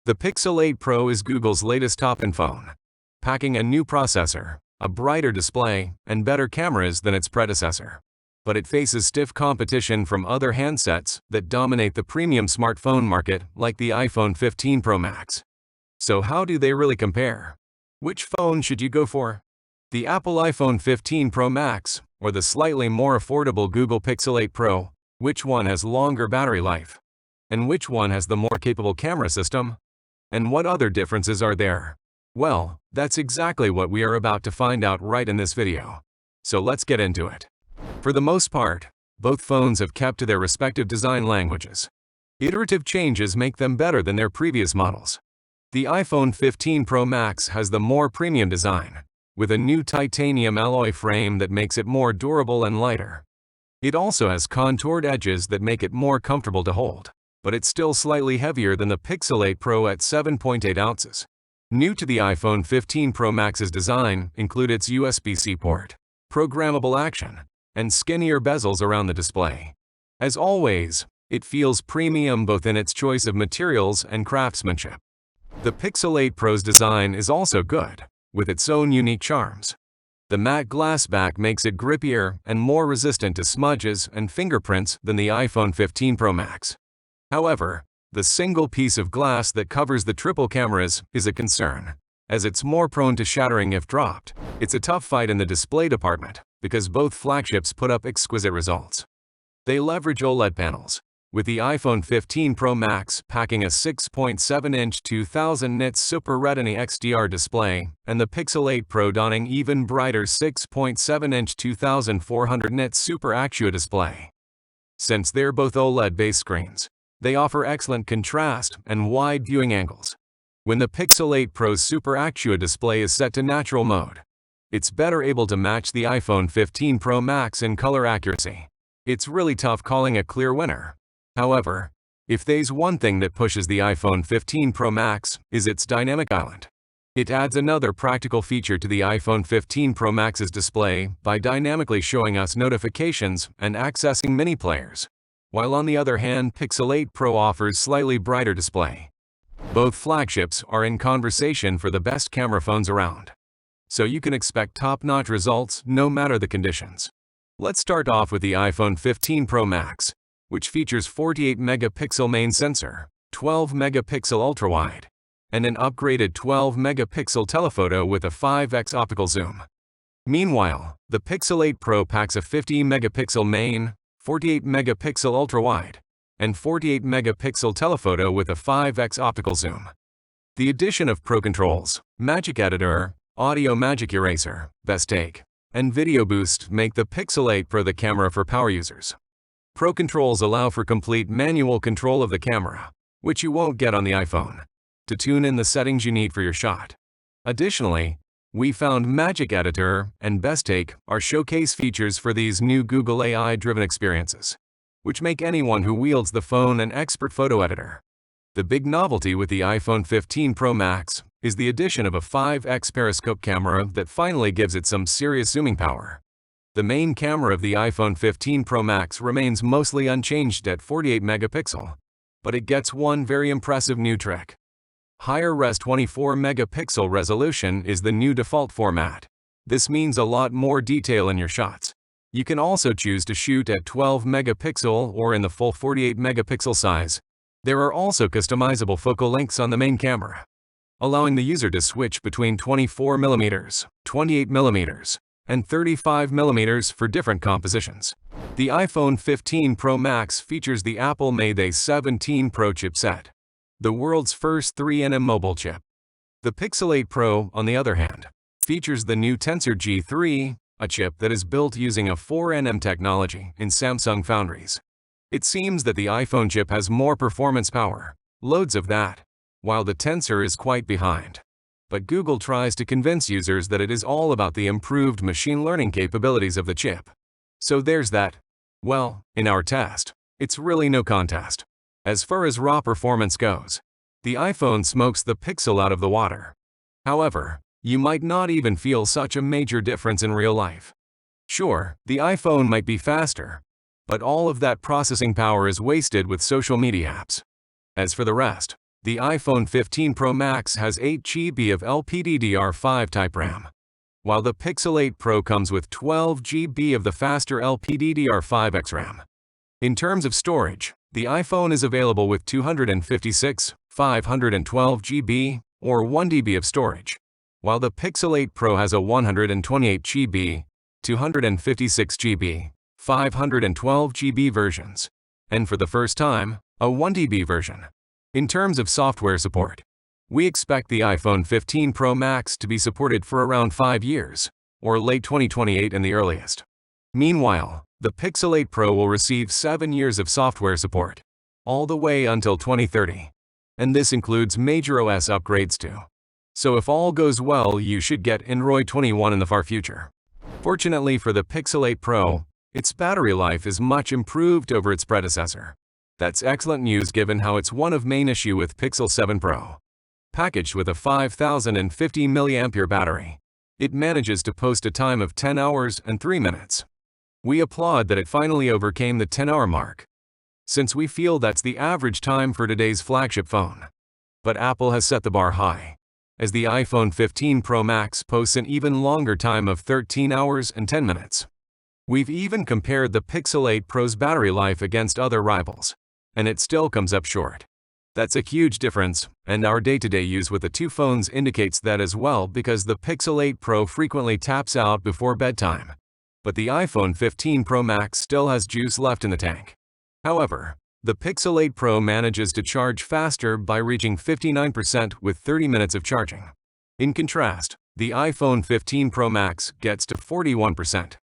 The Pixel 8 Pro is Google's latest top-end phone, packing a new processor, a brighter display, and better cameras than its predecessor. But it faces stiff competition from other handsets that dominate the premium smartphone market, like the iPhone 15 Pro Max. So how do they really compare? Which phone should you go for? The Apple iPhone 15 Pro Max, or the slightly more affordable Google Pixel 8 Pro? Which one has longer battery life? And which one has the more capable camera system? And what other differences are there? Well, that's exactly what we are about to find out right in this video. So let's get into it. For the most part, both phones have kept to their respective design languages. Iterative changes make them better than their previous models. The iPhone 15 Pro Max has the more premium design, with a new titanium alloy frame that makes it more durable and lighter. It also has contoured edges that make it more comfortable to hold, but it's still slightly heavier than the Pixel 8 Pro at 7.8 ounces. New to the iPhone 15 Pro Max's design include its USB-C port, programmable action, and skinnier bezels around the display. As always, it feels premium both in its choice of materials and craftsmanship. The Pixel 8 Pro's design is also good, with its own unique charms. The matte glass back makes it grippier and more resistant to smudges and fingerprints than the iPhone 15 Pro Max. However, the single piece of glass that covers the triple cameras is a concern, as it's more prone to shattering if dropped. It's a tough fight in the display department, because both flagships put up exquisite results. They leverage OLED panels, with the iPhone 15 Pro Max packing a 6.7-inch 2000 nits Super Retina XDR display, and the Pixel 8 Pro donning even brighter 6.7-inch 2400 nits Super Actua display. Since they're both OLED-based screens, they offer excellent contrast and wide viewing angles. When the Pixel 8 Pro's Super Actua display is set to natural mode, it's better able to match the iPhone 15 Pro Max in color accuracy. It's really tough calling a clear winner. However, if there's one thing that pushes the iPhone 15 Pro Max, is its dynamic island. It adds another practical feature to the iPhone 15 Pro Max's display by dynamically showing us notifications and accessing mini players, while on the other hand, Pixel 8 Pro offers slightly brighter display. Both flagships are in conversation for the best camera phones around, so you can expect top-notch results no matter the conditions. Let's start off with the iPhone 15 Pro Max, which features 48-megapixel main sensor, 12-megapixel ultrawide, and an upgraded 12-megapixel telephoto with a 5x optical zoom. Meanwhile, the Pixel 8 Pro packs a 50-megapixel main, 48-megapixel ultrawide, and 48-megapixel telephoto with a 5x optical zoom. The addition of Pro Controls, Magic Editor, Audio Magic Eraser, Best Take, and Video Boost make the Pixel 8 Pro the camera for power users. Pro Controls allow for complete manual control of the camera, which you won't get on the iPhone, to tune in the settings you need for your shot. Additionally, we found Magic Editor and Best Take are showcase features for these new Google AI-driven experiences, which make anyone who wields the phone an expert photo editor. The big novelty with the iPhone 15 Pro Max is the addition of a 5x periscope camera that finally gives it some serious zooming power. The main camera of the iPhone 15 Pro Max remains mostly unchanged at 48 megapixel, but it gets one very impressive new trick. Higher res 24 megapixel resolution is the new default format. This means a lot more detail in your shots. You can also choose to shoot at 12 megapixel or in the full 48 megapixel size. There are also customizable focal lengths on the main camera, allowing the user to switch between 24mm, 28mm, and 35mm for different compositions. The iPhone 15 Pro Max features the Apple-made A17 Pro chipset, the world's first 3nm mobile chip. The Pixel 8 Pro, on the other hand, features the new Tensor G3, a chip that is built using a 4nm technology in Samsung foundries. It seems that the iPhone chip has more performance power, loads of that, while the Tensor is quite behind. But Google tries to convince users that it is all about the improved machine learning capabilities of the chip. So there's that. Well, in our test, it's really no contest. As far as raw performance goes, the iPhone smokes the Pixel out of the water. However, you might not even feel such a major difference in real life. Sure, the iPhone might be faster, but all of that processing power is wasted with social media apps. As for the rest, The iPhone 15 Pro Max has 8 GB of LPDDR5 type RAM, while the Pixel 8 Pro comes with 12 GB of the faster LPDDR5X RAM. In terms of storage, the iPhone is available with 256, 512 GB, or 1 TB of storage, while the Pixel 8 Pro has a 128 GB, 256 GB, 512 GB versions, and for the first time, a 1 TB version. In terms of software support, we expect the iPhone 15 Pro Max to be supported for around 5 years, or late 2028 in the earliest. Meanwhile, the Pixel 8 Pro will receive 7 years of software support, all the way until 2030. And this includes major OS upgrades too. So if all goes well, you should get Android 21 in the far future. Fortunately for the Pixel 8 Pro, its battery life is much improved over its predecessor. That's excellent news given how it's one of main issue with Pixel 7 Pro. Packaged with a 5050 mAh battery, it manages to post a time of 10 hours and 3 minutes. We applaud that it finally overcame the 10-hour mark, since we feel that's the average time for today's flagship phone. But Apple has set the bar high, as the iPhone 15 Pro Max posts an even longer time of 13 hours and 10 minutes. We've even compared the Pixel 8 Pro's battery life against other rivals, and it still comes up short. That's a huge difference, and our day-to-day use with the two phones indicates that as well because the Pixel 8 Pro frequently taps out before bedtime. But the iPhone 15 Pro Max still has juice left in the tank. However, the Pixel 8 Pro manages to charge faster by reaching 59% with 30 minutes of charging. In contrast, the iPhone 15 Pro Max gets to 41%.